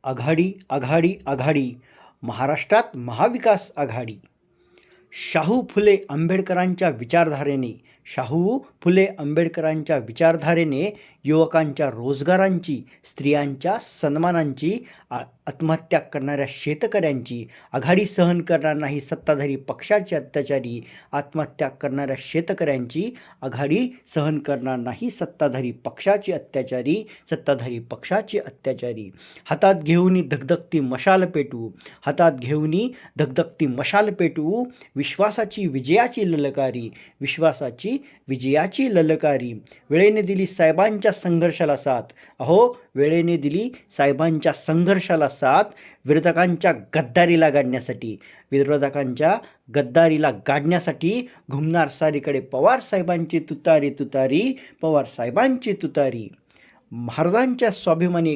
आघाडी आघाडी आघाडी महाराष्ट्रात महाविकास आघाडी. शाहू फुले आंबेडकरांच्या विचारधारेने युवकांच्या रोजगारांची, स्त्रियांच्या सन्मानांची, आत्महत्या करणाऱ्या शेतकऱ्यांची, आघाडी सहन करणार नाही सत्ताधारी पक्षाचे अत्याचारी, आत्महत्या करणाऱ्या शेतकऱ्यांची आघाडी सहन करणार नाही सत्ताधारी पक्षाचे अत्याचारी. हातात घेऊनी धगधगती मशाल पेटू, विश्वासाची विजयाची ललकारी. वेळेने दिली साहेबांच्या संघर्षाला साथ, विरोधकांच्या गद्दारीला गाडण्यासाठी घुमणार सारीकडे पवार साहेबांची तुतारी. महाराजांच्या स्वाभिमानी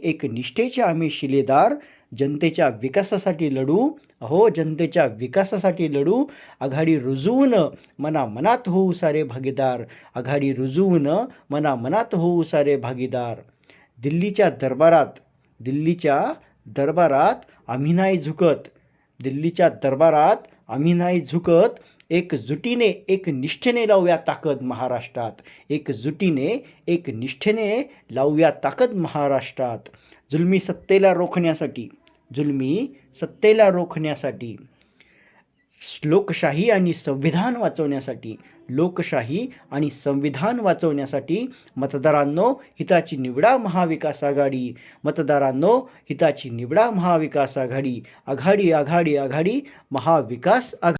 एक निष्ठेचे आम्ही शिलेदार, जनतेच्या विकासासाठी लढू, आघाडी रुजवून मनामनात होऊ सारे भागीदार. दिल्लीच्या दरबारात आम्ही नाही झुकत, एक निष्ठेने लावूया ताकद महाराष्ट्रात. जुलमी सत्तेला रोखण्यासाठी, लोकशाही आणि संविधान वाचवण्यासाठी मतदारांनो हिताची निवडा महाविकास आघाडी. आघाडी महाविकास आघाडी.